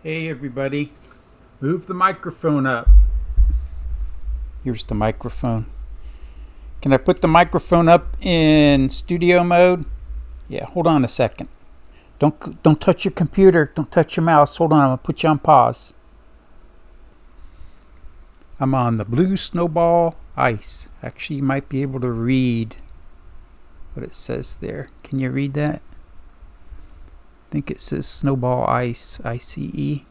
Hey everybody, move the microphone up. Here's the microphone. Can I put the microphone up in studio mode? Yeah, hold on a second. Don't touch your computer. Don't touch your mouse. Hold on, I'm gonna put you on pause. I'm on the blue Snowball ice. Actually, you might be able to read what it says there. Can you read that? I think it says Snowball Ice, ICE.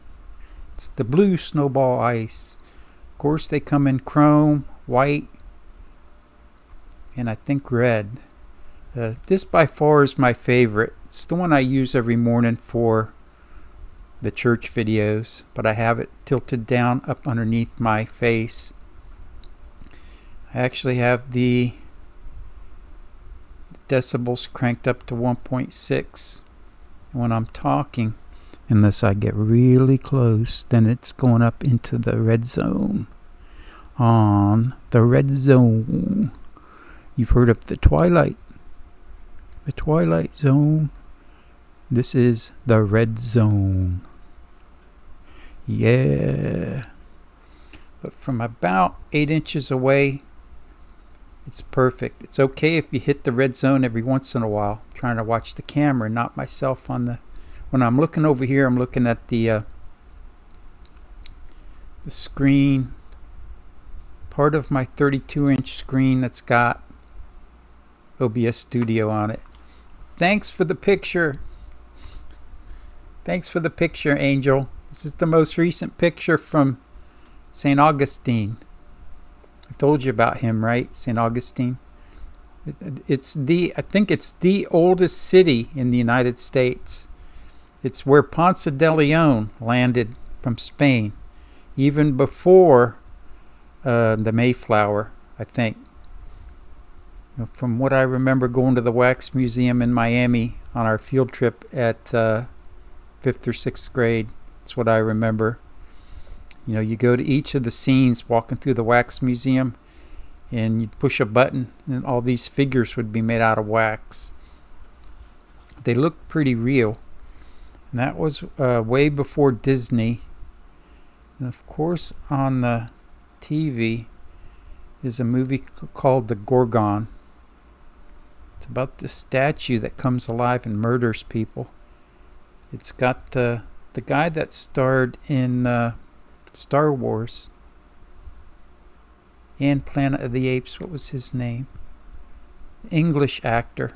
It's the blue Snowball Ice. Of course, they come in chrome, white, and I think red. This by far is my favorite. It's the one I use every morning for the church videos, but I have it tilted down up underneath my face. I actually have the decibels cranked up to 1.6. When I'm talking, unless I get really close, then it's going up into the red zone. On the red zone. You've heard of the twilight zone. This is the red zone. Yeah. But from about 8 inches away, it's perfect. It's okay if you hit the red zone every once in a while. I'm trying to watch the camera, not myself on the... When I'm looking over here, I'm looking at the screen. Part of my 32-inch screen that's got OBS Studio on it. Thanks for the picture. Thanks for the picture, Angel. This is the most recent picture from St. Augustine. I told you about him, right? St. Augustine. I think it's the oldest city in the United States. It's where Ponce de Leon landed from Spain, even before the Mayflower, I think. From what I remember going to the Wax Museum in Miami on our field trip at 5th or 6th grade, that's what I remember. You go to each of the scenes walking through the Wax Museum, and you'd push a button, and all these figures would be made out of wax. They looked pretty real. And that was way before Disney. And of course, on the TV is a movie called The Gorgon. It's about the statue that comes alive and murders people. It's got the guy that starred in Star Wars and Planet of the Apes. What was his name? English actor.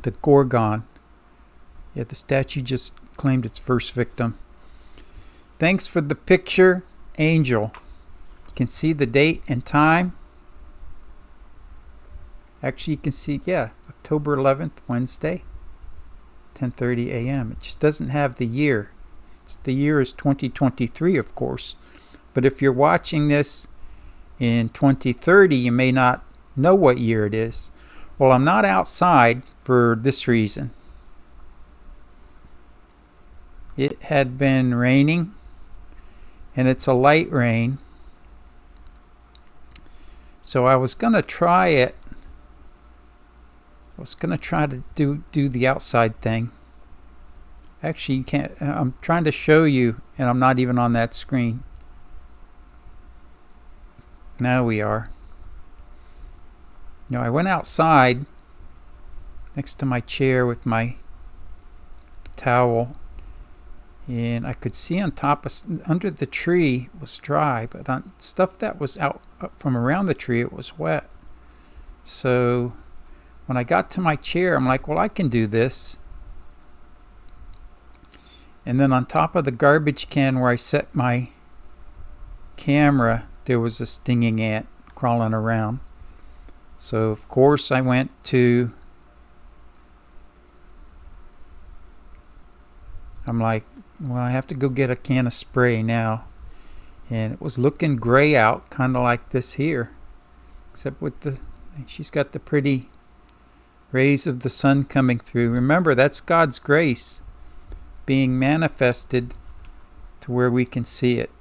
The Gorgon. Yeah, the statue just claimed its first victim. Thanks for the picture, Angel. You can see the date and time. Actually, you can see, October 11th, Wednesday, 10:30 a.m. It just doesn't have the year. The year is 2023, of course. But if you're watching this in 2030, you may not know what year it is. Well, I'm not outside for this reason. It had been raining, and it's a light rain. So I was going to try it. I was going to try to do the outside thing. Actually, you can't. I'm trying to show you, and I'm not even on that screen. Now we are. I went outside next to my chair with my towel, and I could see on top of, under the tree was dry, but on stuff that was out from around the tree, it was wet. So when I got to my chair, I'm like, well, I can do this. And then on top of the garbage can where I set my camera, there was a stinging ant crawling around. So of course I went to, I'm like, well, I have to go get a can of spray now. And it was looking gray out, kind of like this here. Except with she's got the pretty rays of the sun coming through. Remember, that's God's grace being manifested to where we can see it.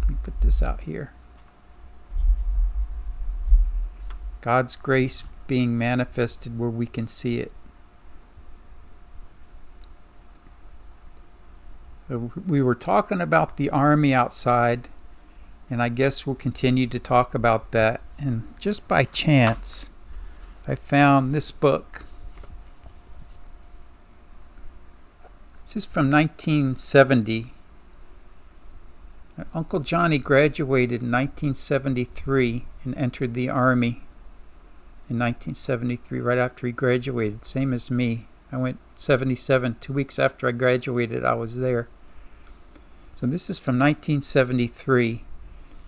Let me put this out here. God's grace being manifested where we can see it. We were talking about the Army outside, and I guess we'll continue to talk about that. And just by chance, I found this book. This is from 1970. Uncle Johnny graduated in 1973 and entered the Army in 1973, right after he graduated, same as me. I went 77. 2 weeks after I graduated, I was there. So this is from 1973,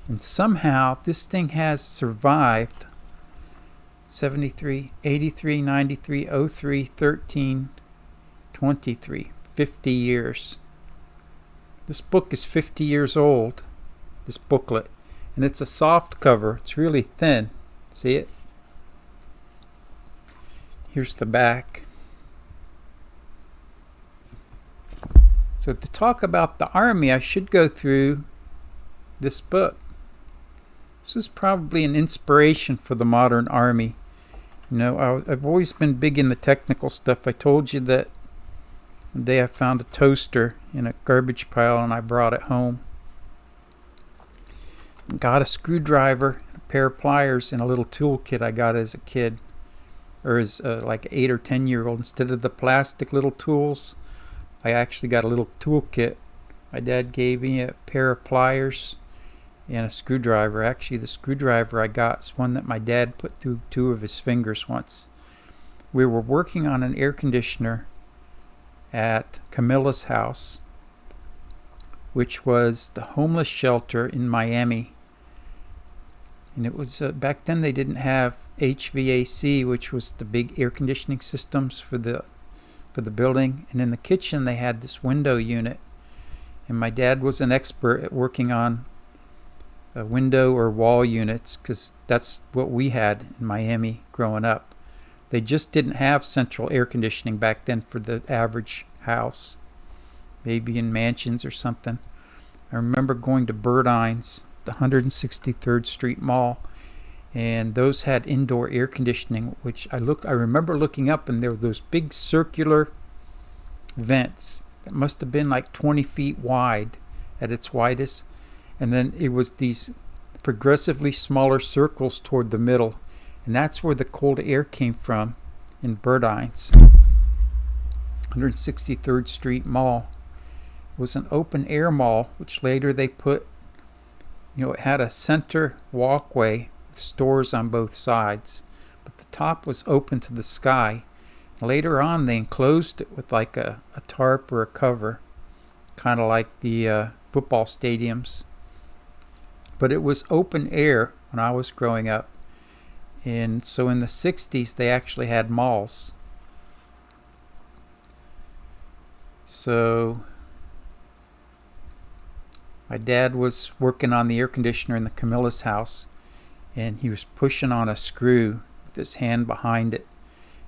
and somehow this thing has survived 73, 83, 93, 03, 13, 23, 50 years. This book is 50 years old, this booklet, and it's a soft cover. It's really thin. See it? Here's the back. So to talk about the Army, I should go through this book. This was probably an inspiration for the modern Army. You know, I've always been big in the technical stuff. I told you that one day I found a toaster in a garbage pile and I brought it home. Got a screwdriver, a pair of pliers, and a little toolkit I got as a kid, or as like 8 or 10-year-old. Instead of the plastic little tools, I actually got a little toolkit. My dad gave me a pair of pliers and a screwdriver. Actually, the screwdriver I got is one that my dad put through 2 of his fingers once. We were working on an air conditioner at Camilla's house, which was the homeless shelter in Miami. And it was back then they didn't have HVAC, which was the big air conditioning systems for the building. And in the kitchen they had this window unit. And my dad was an expert at working on window or wall units, because that's what we had in Miami growing up. They just didn't have central air conditioning back then for the average house, maybe in mansions or something. I remember going to Burdine's, the 163rd Street Mall, and those had indoor air conditioning, which I remember looking up, and there were those big circular vents that must have been like 20 feet wide at its widest, and then it was these progressively smaller circles toward the middle, and that's where the cold air came from in Burdine's. 163rd Street Mall was an open air mall, which later they put, it had a center walkway with stores on both sides, but the top was open to the sky. Later on they enclosed it with like a tarp or a cover, kind of like the football stadiums. But it was open air when I was growing up. And so in the 60s they actually had malls. So my dad was working on the air conditioner in the Camilla's house, and he was pushing on a screw with his hand behind it,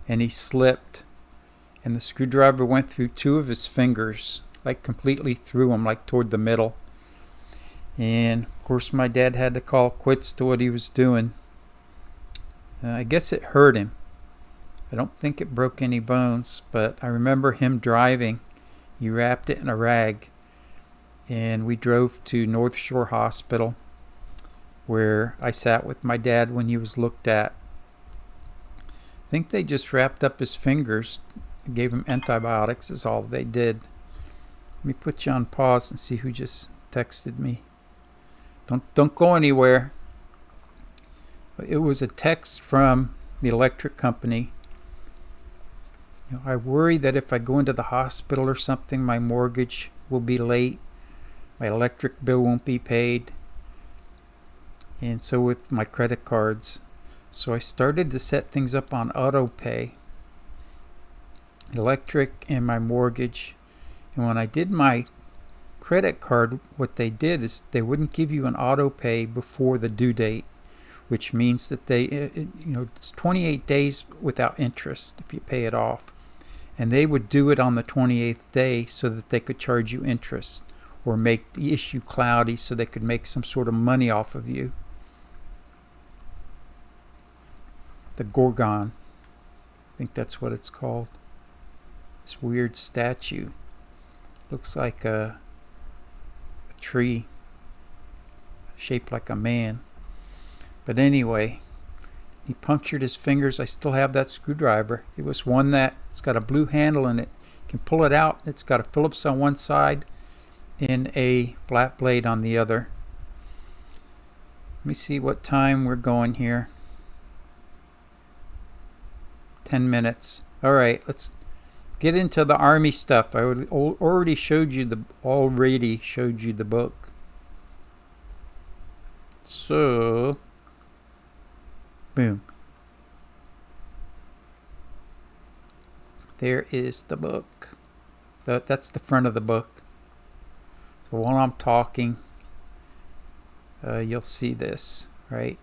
and he slipped, and the screwdriver went through 2 of his fingers, like completely through them, like toward the middle. And of course my dad had to call quits to what he was doing. I guess it hurt him. I don't think it broke any bones, but I remember him driving. He wrapped it in a rag, and we drove to North Shore Hospital, where I sat with my dad when he was looked at. I think they just wrapped up his fingers, gave him antibiotics is all they did. Let me put you on pause and see who just texted me. Don't go anywhere. It was a text from the electric company. I worry that if I go into the hospital or something, my mortgage will be late, my electric bill won't be paid, and so with my credit cards. So I started to set things up on auto pay, electric and my mortgage. And when I did my credit card, what they did is they wouldn't give you an auto pay before the due date, which means that it's 28 days without interest if you pay it off. And they would do it on the 28th day so that they could charge you interest or make the issue cloudy so they could make some sort of money off of you. The Gorgon, I think that's what it's called. This weird statue. Looks like a tree shaped like a man. But anyway, he punctured his fingers. I still have that screwdriver. It was one that's got a blue handle in it. You can pull it out. It's got a Phillips on one side and a flat blade on the other. Let me see what time we're going here. 10 minutes. All right, let's get into the Army stuff. I already showed you the book. So, boom. There is the book. That's the front of the book. So while I'm talking, you'll see this, right?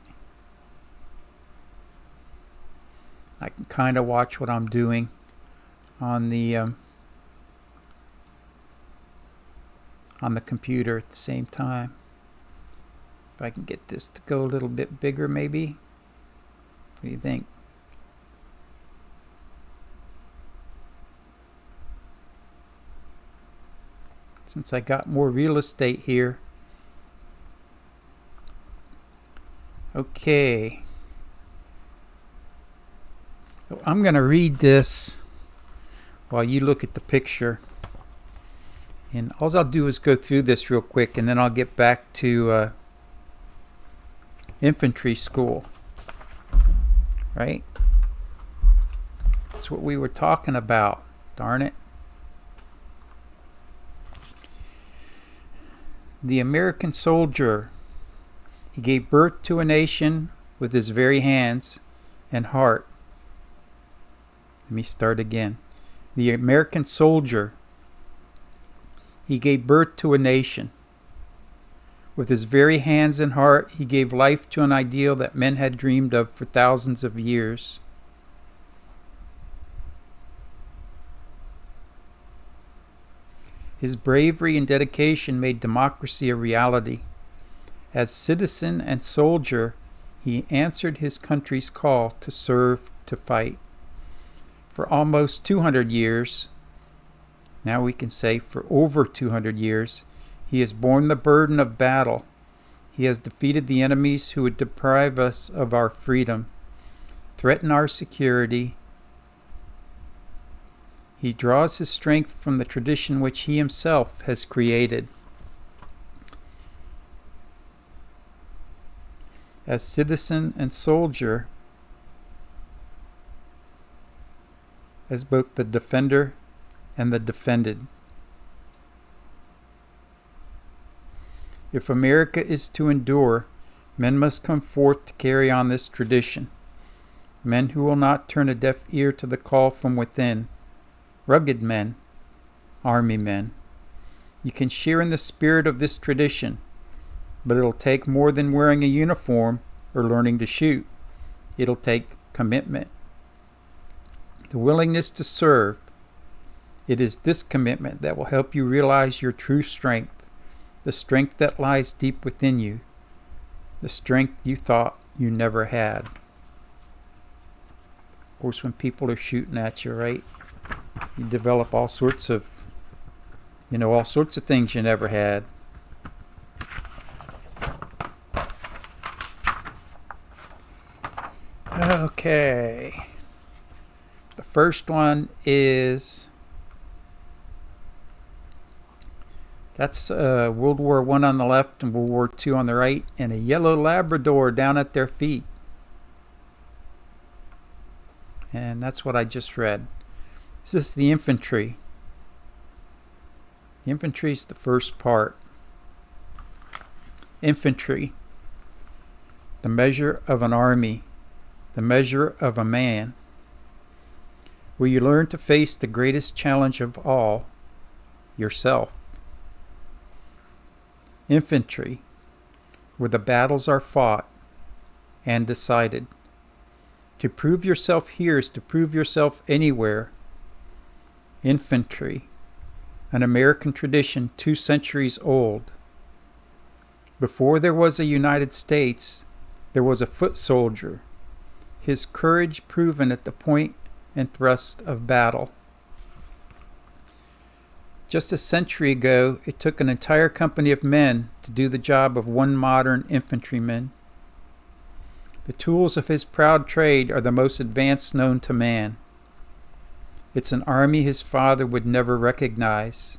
I can kind of watch what I'm doing on the computer at the same time. If I can get this to go a little bit bigger, maybe. What do you think? Since I got more real estate here. Okay. So I'm going to read this while you look at the picture. And all I'll do is go through this real quick, and then I'll get back to infantry school. Right? That's what we were talking about. Darn it. The American soldier, he gave birth to a nation with his very hands and heart. Let me start again. The American soldier, he gave birth to a nation. With his very hands and heart, he gave life to an ideal that men had dreamed of for thousands of years. His bravery and dedication made democracy a reality. As citizen and soldier, he answered his country's call to serve, to fight. For almost 200 years, now we can say for over 200 years, he has borne the burden of battle. He has defeated the enemies who would deprive us of our freedom, threaten our security. He draws his strength from the tradition which he himself has created. As citizen and soldier, as both the defender and the defended. If America is to endure, men must come forth to carry on this tradition. Men who will not turn a deaf ear to the call from within. Rugged men, Army men. You can share in the spirit of this tradition, but it'll take more than wearing a uniform or learning to shoot. It'll take commitment. The willingness to serve. It is this commitment that will help you realize your true strength, the strength that lies deep within you, the strength you thought you never had. Of course, when people are shooting at you, right? You develop all sorts of things you never had. Okay. The first one is, that's World War I on the left and World War II on the right, and a yellow Labrador down at their feet. And that's what I just read. This is the infantry. The infantry is the first part. Infantry, the measure of an army, the measure of a man, where you learn to face the greatest challenge of all, yourself. Infantry, where the battles are fought and decided. To prove yourself here is to prove yourself anywhere. Infantry, an American tradition 2 centuries old. Before there was a United States, there was a foot soldier, his courage proven at the point and thrust of battle. Just a century ago, it took an entire company of men to do the job of one modern infantryman. The tools of his proud trade are the most advanced known to man. It's an army his father would never recognize.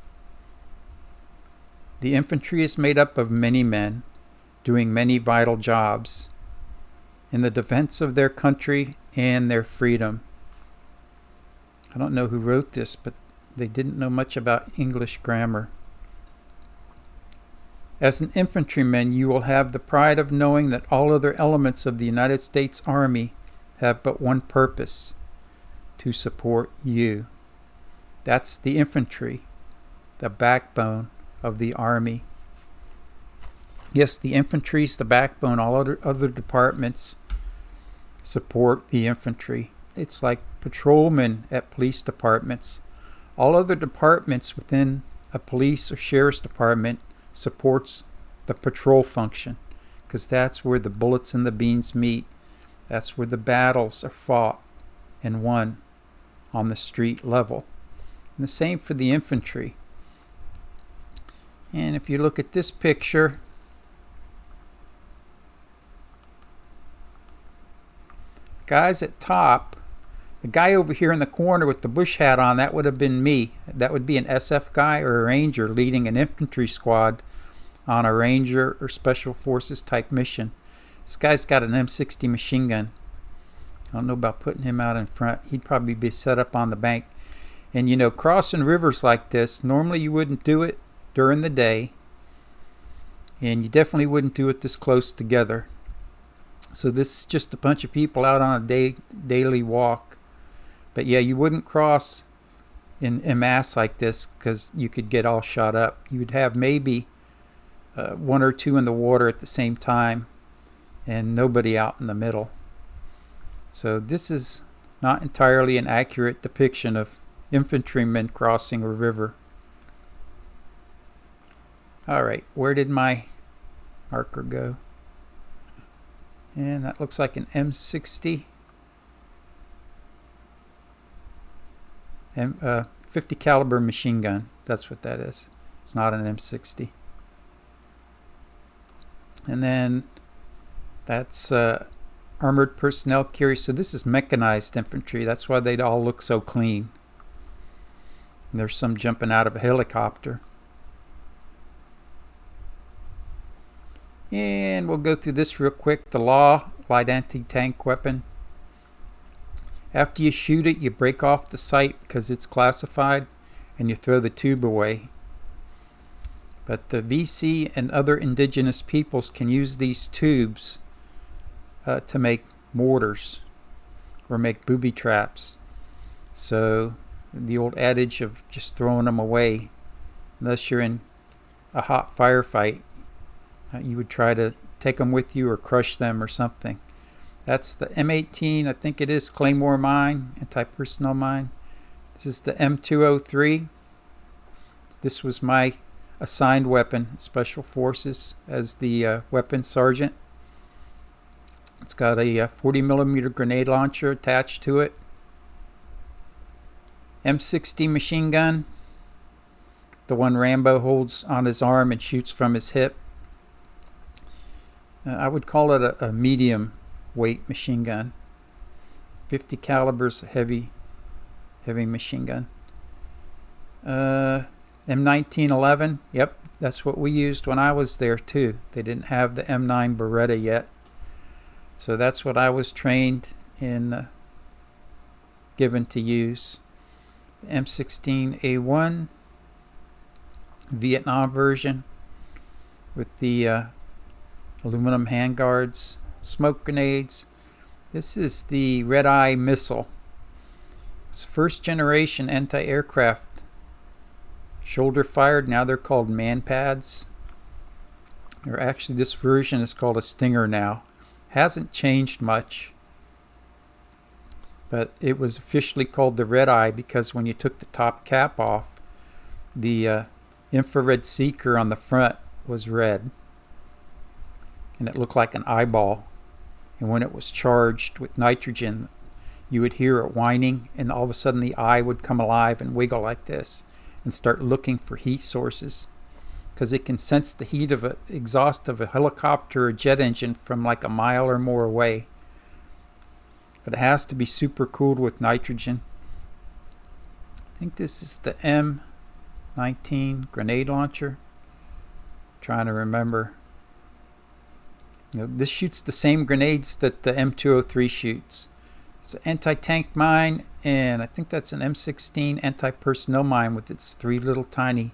The infantry is made up of many men, doing many vital jobs, in the defense of their country and their freedom. I don't know who wrote this, but they didn't know much about English grammar. As an infantryman, you will have the pride of knowing that all other elements of the United States Army have but one purpose: to support you. That's the infantry, the backbone of the Army. Yes, the infantry is the backbone. All other departments support the infantry. It's like patrolmen at police departments. All other departments within a police or sheriff's department supports the patrol function, because that's where the bullets and the beans meet. That's where the battles are fought and won, on the street level. And the same for the infantry. And if you look at this picture, guys at top, the guy over here in the corner with the bush hat on, that would have been me. That would be an SF guy or a ranger leading an infantry squad on a ranger or special forces type mission. This guy's got an M60 machine gun. I don't know about putting him out in front. He'd probably be set up on the bank. And you know, crossing rivers like this, normally you wouldn't do it during the day, and you definitely wouldn't do it this close together. So this is just a bunch of people out on a daily walk. But yeah, you wouldn't cross in mass like this, because you could get all shot up. You would have maybe one or two in the water at the same time, and nobody out in the middle. So this is not entirely an accurate depiction of infantrymen crossing a river. Alright, where did my marker go? And that looks like an M60. 50 caliber machine gun. That's what that is. It's not an M60. And then that's armored personnel carrier. So this is mechanized infantry. That's why they all look so clean. And there's some jumping out of a helicopter. And we'll go through this real quick. The law, light anti-tank weapon. After you shoot it, you break off the sight because it's classified, and you throw the tube away. But the VC and other indigenous peoples can use these tubes to make mortars or make booby traps. So the old adage of just throwing them away, unless you're in a hot firefight, you would try to take them with you or crush them or something. That's the M18, I think it is, Claymore mine, anti-personnel mine. This is the M203. This was my assigned weapon, Special Forces, as the weapons sergeant. It's got a 40 millimeter grenade launcher attached to it. M60 machine gun, the one Rambo holds on his arm and shoots from his hip. I would call it a medium weight machine gun. 50 calibers, heavy machine gun. M1911, yep, that's what we used when I was there too. They didn't have the M9 Beretta yet, so that's what I was trained in, given to use. M16A1 Vietnam version with the aluminum handguards, smoke grenades. This is the Red Eye missile. It's first generation anti-aircraft, shoulder fired. Now they're called man pads. Or actually, this version is called a Stinger now. Hasn't changed much, but it was officially called the Red Eye because when you took the top cap off, the infrared seeker on the front was red, and it looked like an eyeball. And when it was charged with nitrogen, you would hear it whining, and all of a sudden the eye would come alive and wiggle like this. and start looking for heat sources, because it can sense the heat of an exhaust of a helicopter or jet engine from like a mile or more away. But it has to be super cooled with nitrogen. I think this is the M19 grenade launcher. Trying to remember. This shoots the same grenades that the M203 shoots. It's an anti-tank mine, and I think that's an M16 anti-personnel mine with its 3 little tiny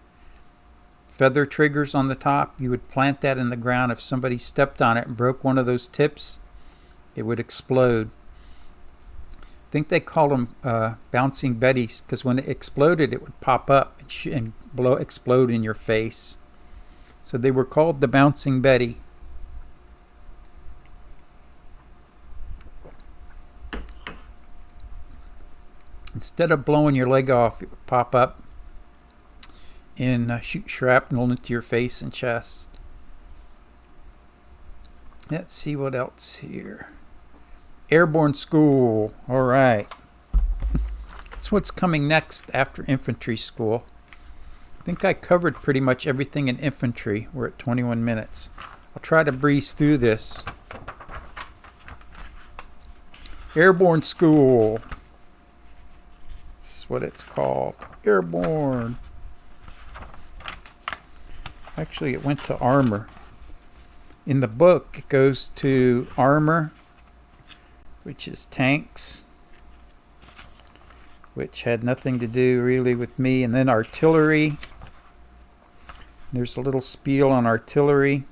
feather triggers on the top. You would plant that in the ground. If somebody stepped on it and broke one of those tips, it would explode. I think they called them bouncing betties, because when it exploded, it would pop up and explode in your face. So they were called the bouncing betty. Instead of blowing your leg off, it would pop up and shoot shrapnel into your face and chest. Let's see what else here. Airborne school. All right. That's what's coming next after infantry school. I think I covered pretty much everything in infantry. We're at 21 minutes. I'll try to breeze through this. Airborne school. This is what it's called. Airborne. Actually, it went to armor. In the book, it goes to armor, which is tanks, which had nothing to do really with me, and then artillery. There's a little spiel on artillery,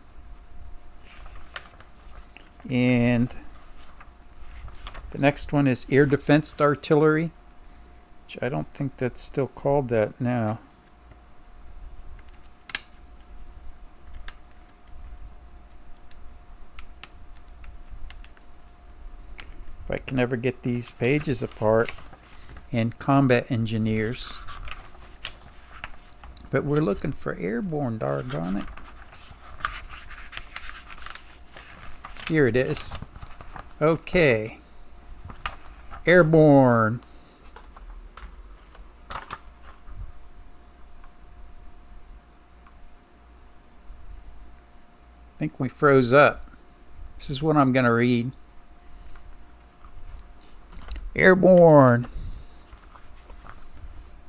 and the next one is air defense artillery, which I don't think that's still called that now. If I can ever get these pages apart. And combat engineers. But we're looking for airborne, doggone it. Here it is. Okay. Airborne. I think we froze up. This is what I'm going to read. Airborne.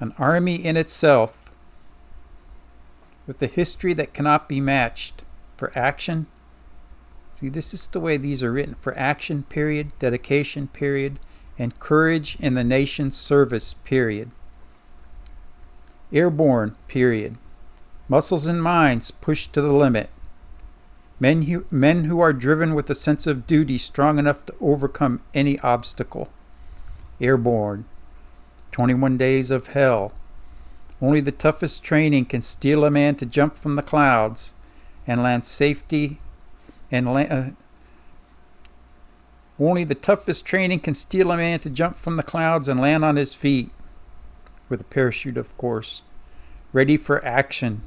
An army in itself, with a history that cannot be matched. For action, see, this is the way these are written. For action, period, dedication, period, and courage in the nation's service, period. Airborne, period. Muscles and minds pushed to the limit. Men who are driven with a sense of duty strong enough to overcome any obstacle. Airborne. 21 days of hell. Only the toughest training can steel a man to jump from the clouds and land safety and only the toughest training can steel a man to jump from the clouds and land on his feet, with a parachute, of course. Ready for action.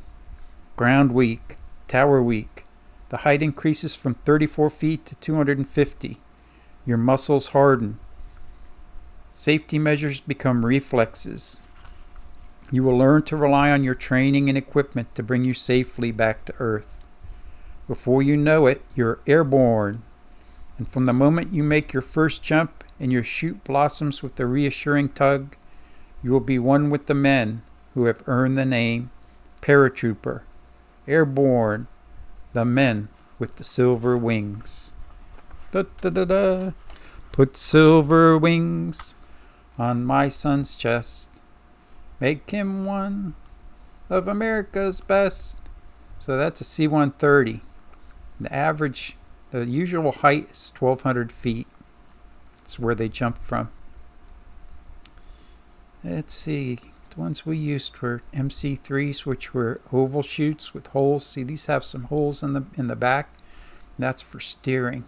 Ground weak. Tower weak. The height increases from 34 feet to 250. Your muscles harden. Safety measures become reflexes. You will learn to rely on your training and equipment to bring you safely back to Earth. Before you know it, you're airborne. And from the moment you make your first jump and your chute blossoms with a reassuring tug, you will be one with the men who have earned the name paratrooper. Airborne, the men with the silver wings. Da, da, da, da. Put silver wings on my son's chest. Make him one of America's best. So that's a C-130. The usual height is 1,200 feet. That's where they jump from. Let's see. The ones we used were MC3s, which were oval chutes with holes. See, these have some holes in the back. That's for steering.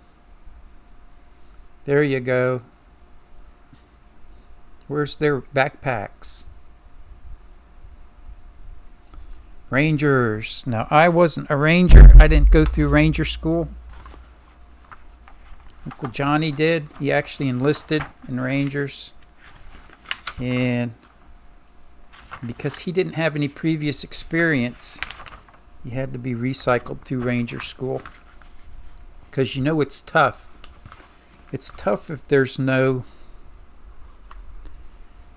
There you go. Where's their backpacks? Rangers. Now, I wasn't a ranger. I didn't go through ranger school. Uncle Johnny did. He actually enlisted in Rangers. And Because he didn't have any previous experience, he had to be recycled through Ranger School. Because it's tough. It's tough if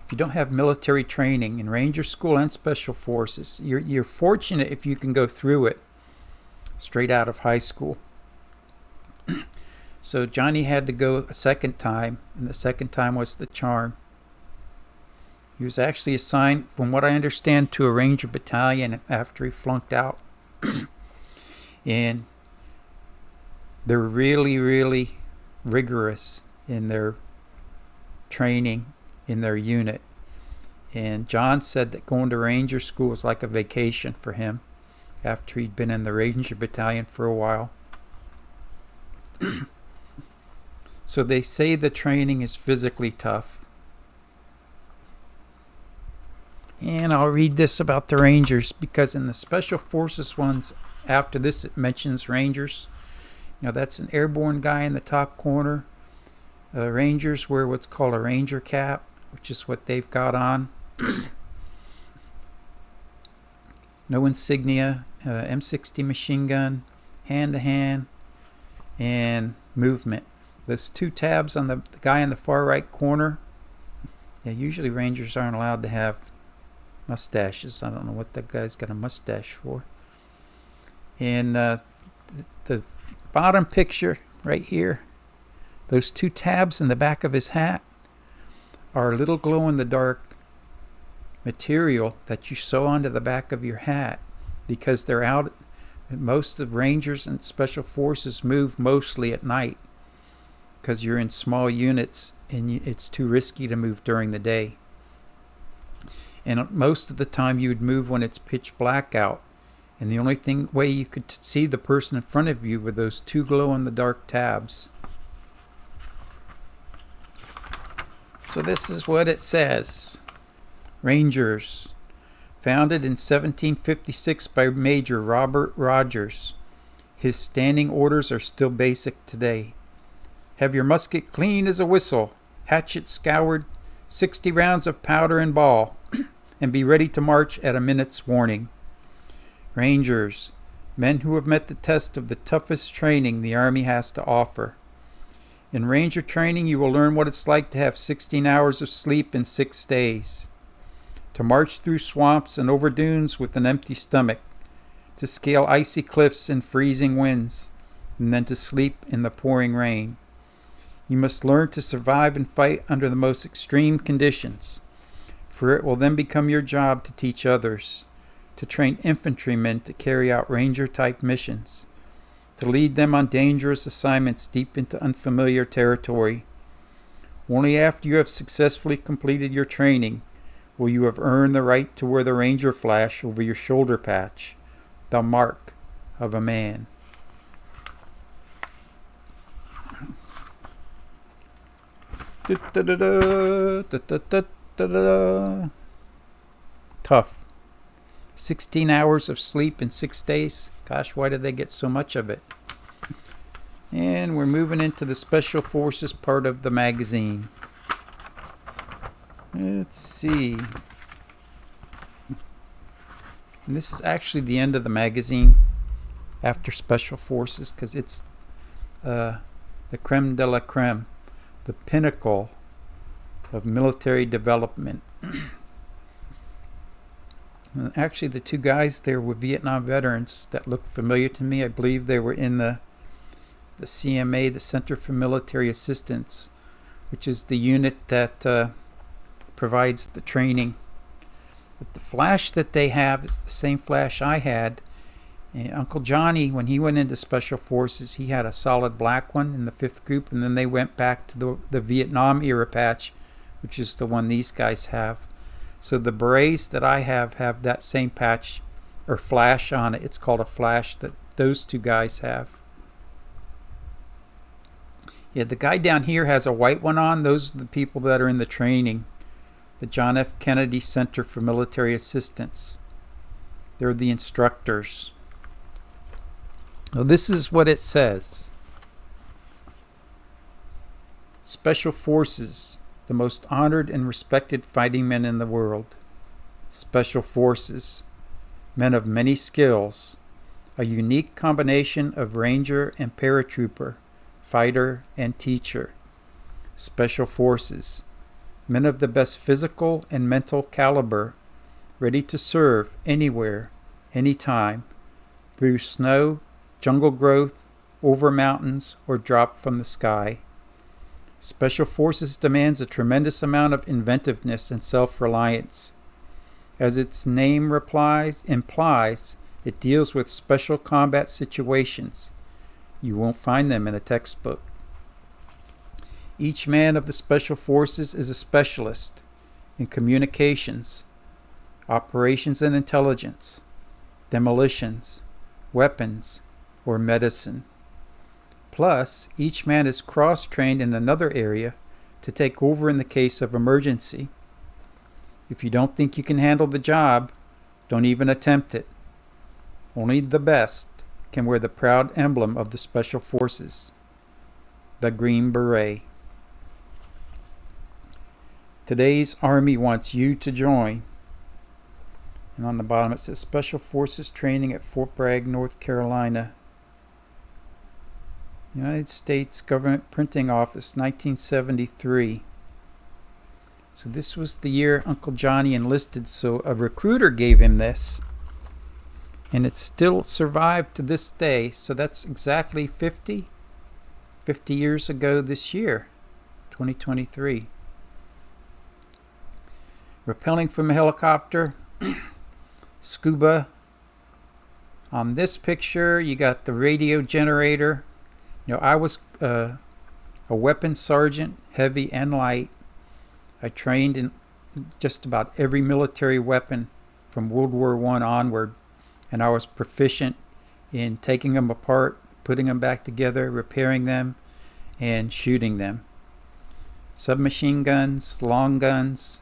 if you don't have military training in Ranger School and Special Forces. You're fortunate if you can go through it straight out of high school. So Johnny had to go a second time, and the second time was the charm. He was actually assigned, from what I understand, to a Ranger battalion after he flunked out. And they're really, really rigorous in their training in their unit. And John said that going to Ranger School was like a vacation for him after he'd been in the Ranger battalion for a while. So they say the training is physically tough. And I'll read this about the Rangers, because in the Special Forces ones after this it mentions Rangers. That's an airborne guy in the top corner. Rangers wear what's called a Ranger cap, which is what they've got on. No insignia, M60 machine gun, hand-to-hand, and movement. Those two tabs on the guy in the far right corner, usually Rangers aren't allowed to have mustaches. I don't know what that guy's got a mustache for. And the bottom picture right here, those two tabs in the back of his hat are a little glow-in-the-dark material that you sew onto the back of your hat, because they're out. Most of Rangers and Special Forces move mostly at night because you're in small units and it's too risky to move during the day. And most of the time you would move when it's pitch black out, and the only way you could see the person in front of you were those two glow-in-the-dark tabs. So this is what it says. Rangers, founded in 1756 by Major Robert Rogers. His standing orders are still basic today. Have your musket clean as a whistle, hatchet scoured, 60 rounds of powder and ball, and be ready to march at a minute's warning. Rangers, men who have met the test of the toughest training the Army has to offer. In Ranger training, you will learn what it's like to have 16 hours of sleep in 6 days, to march through swamps and over dunes with an empty stomach, to scale icy cliffs in freezing winds, and then to sleep in the pouring rain. You must learn to survive and fight under the most extreme conditions, for it will then become your job to teach others, to train infantrymen to carry out Ranger-type missions, to lead them on dangerous assignments deep into unfamiliar territory. Only after you have successfully completed your training will you have earned the right to wear the Ranger flash over your shoulder patch, the mark of a man. Tough. 16 hours of sleep in 6 days. Gosh, why did they get so much of it? And we're moving into the Special Forces part of the magazine. Let's see. And this is actually the end of the magazine after Special Forces, because it's the creme de la creme, the pinnacle of military development. And actually, the two guys there were Vietnam veterans that looked familiar to me. I believe they were in the CMA, the Center for Military Assistance, which is the unit that provides the training. But the flash that they have is the same flash I had. And Uncle Johnny, when he went into Special Forces, he had a solid black one in the 5th group, and then they went back to the Vietnam era patch, which is the one these guys have. So the berets that I have that same patch or flash on it. It's called a flash that those two guys have. Yeah, the guy down here has a white one on. Those are the people that are in the training. The John F. Kennedy Center for Military Assistance. They're the instructors. Now this is what it says. Special Forces, the most honored and respected fighting men in the world. Special Forces, men of many skills, a unique combination of ranger and paratrooper, fighter and teacher. Special Forces, men of the best physical and mental caliber, ready to serve anywhere, anytime, through snow, jungle growth, over mountains, or drop from the sky. Special Forces demands a tremendous amount of inventiveness and self-reliance. As its name implies, it deals with special combat situations. You won't find them in a textbook. Each man of the Special Forces is a specialist in communications, operations and intelligence, demolitions, weapons, or medicine. Plus, each man is cross-trained in another area to take over in the case of emergency. If you don't think you can handle the job, don't even attempt it. Only the best can wear the proud emblem of the Special Forces, the Green Beret. Today's Army wants you to join. And on the bottom it says Special Forces Training at Fort Bragg, North Carolina. United States Government Printing Office, 1973. So this was the year Uncle Johnny enlisted, so a recruiter gave him this. And it's still survived to this day, so that's exactly 50 years ago this year, 2023. Rappelling from a helicopter, scuba. On this picture, you got the radio generator. I was a weapons sergeant, heavy and light. I trained in just about every military weapon from World War I onward, and I was proficient in taking them apart, putting them back together, repairing them, and shooting them. Submachine guns, long guns,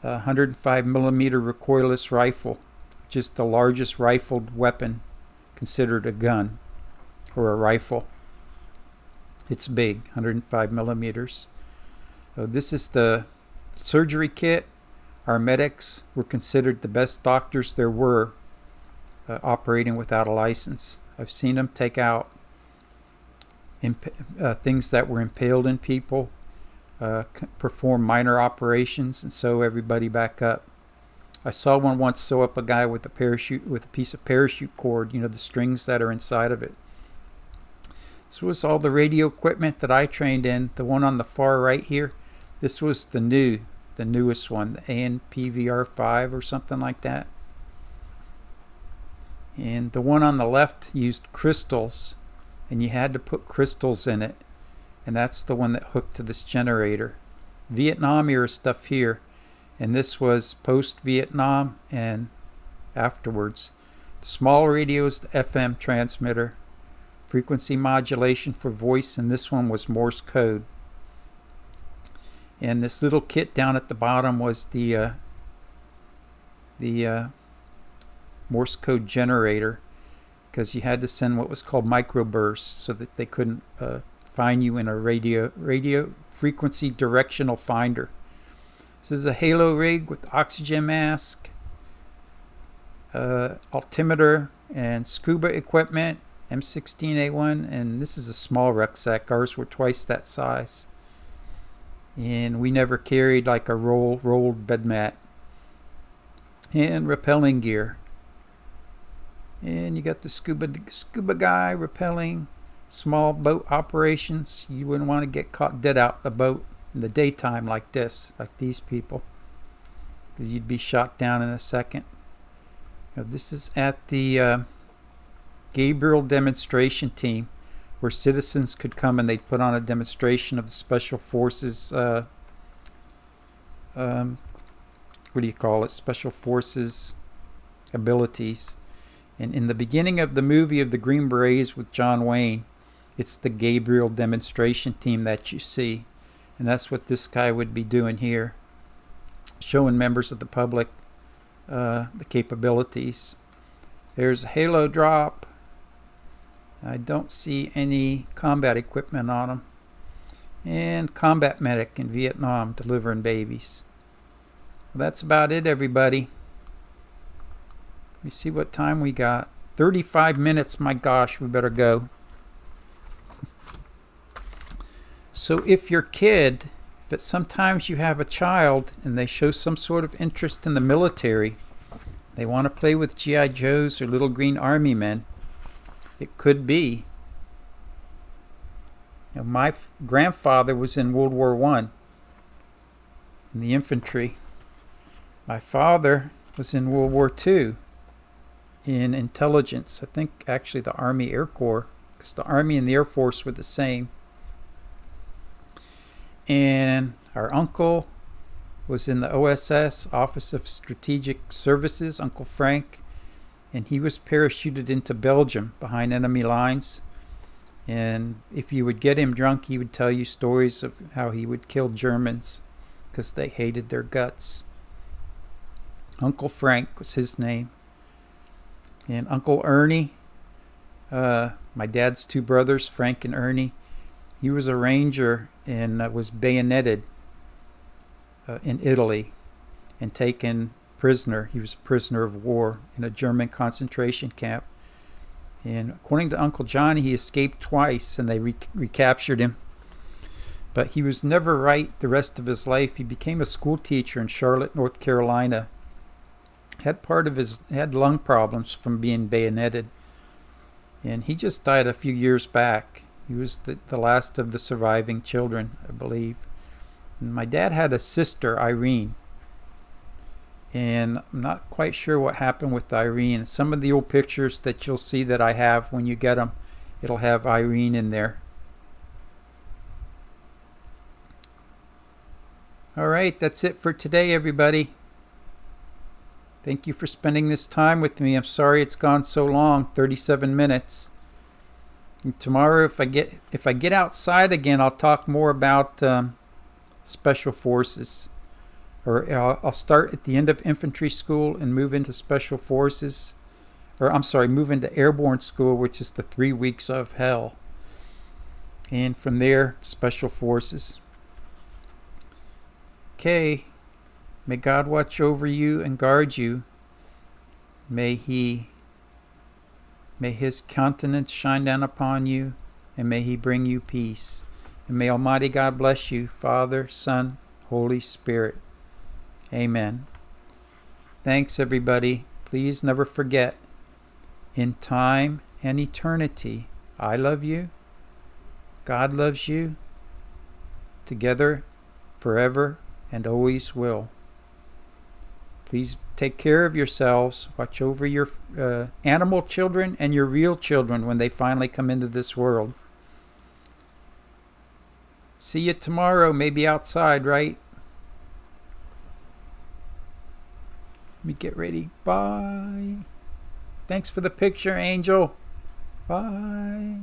105 millimeter recoilless rifle, which is the largest rifled weapon considered a gun or a rifle. It's big, 105 millimeters. So this is the surgery kit. Our medics were considered the best doctors there were, operating without a license. I've seen them take out things that were impaled in people, perform minor operations, and sew everybody back up. I saw one once sew up a guy with a parachute, with a piece of parachute cord, the strings that are inside of it. This was all the radio equipment that I trained in. The one on the far right here, this was the newest one, the ANPVR5 or something like that. And the one on the left used crystals, and you had to put crystals in it, and that's the one that hooked to this generator. Vietnam era stuff here, and this was post-Vietnam and afterwards. The small radio is the FM transmitter, frequency modulation for voice, and this one was Morse code. And this little kit down at the bottom was the Morse code generator, because you had to send what was called microbursts so that they couldn't find you in a radio frequency directional finder. This is a halo rig with oxygen mask, altimeter, and scuba equipment, M16A1, and this is a small rucksack. Ours were twice that size. And we never carried like a rolled bed mat. And rappelling gear. And you got the scuba guy rappelling, small boat operations. You wouldn't want to get caught dead out in a boat in the daytime like this, like these people, because you'd be shot down in a second. Now, this is at the Gabriel demonstration team, where citizens could come and they'd put on a demonstration of the Special Forces, Special Forces abilities. And in the beginning of the movie of the Green Berets with John Wayne, it's the Gabriel demonstration team that you see. And that's what this guy would be doing here, showing members of the public the capabilities. There's a halo drop. I don't see any combat equipment on them. And combat medic in Vietnam delivering babies. Well, that's about it, everybody. Let me see what time we got. 35 minutes. My gosh, we better go. So if your kid, but sometimes you have a child and they show some sort of interest in the military, they want to play with G.I. Joes or little green army men, it could be. You know, my grandfather was in World War I in the infantry. My father was in World War II in intelligence. I think actually the Army Air Corps, because the Army and the Air Force were the same. And our uncle was in the OSS, Office of Strategic Services, Uncle Frank, and he was parachuted into Belgium behind enemy lines. And if you would get him drunk, he would tell you stories of how he would kill Germans because they hated their guts. Uncle Frank was his name. And Uncle Ernie, my dad's two brothers, Frank and Ernie, he was a ranger and was bayoneted in Italy and taken prisoner. He was a prisoner of war in a German concentration camp. And according to Uncle Johnny, he escaped twice and they recaptured him. But he was never right the rest of his life. He became a school teacher in Charlotte, North Carolina. Had lung problems from being bayoneted. And he just died a few years back. He was the last of the surviving children, I believe. And my dad had a sister, Irene. And I'm not quite sure what happened with Irene. Some of the old pictures that you'll see that I have when you get them, it'll have Irene in there. All right, that's it for today, everybody. Thank you for spending this time with me. I'm sorry it's gone so long, 37 minutes. And tomorrow, if I get outside again, I'll talk more about Special Forces. Or I'll start at the end of infantry school and move into Special Forces. Or I'm sorry, move into Airborne School, which is the 3 weeks of hell. And from there, Special Forces. Okay. May God watch over you and guard you. May His countenance shine down upon you, and may He bring you peace. And may Almighty God bless you, Father, Son, Holy Spirit. Amen. Thanks, everybody. Please never forget, in time and eternity, I love you. God loves you. Together, forever, and always will. Please take care of yourselves. Watch over your animal children and your real children when they finally come into this world. See you tomorrow, maybe outside, right? Let me get ready. Bye. Thanks for the picture, Angel. Bye.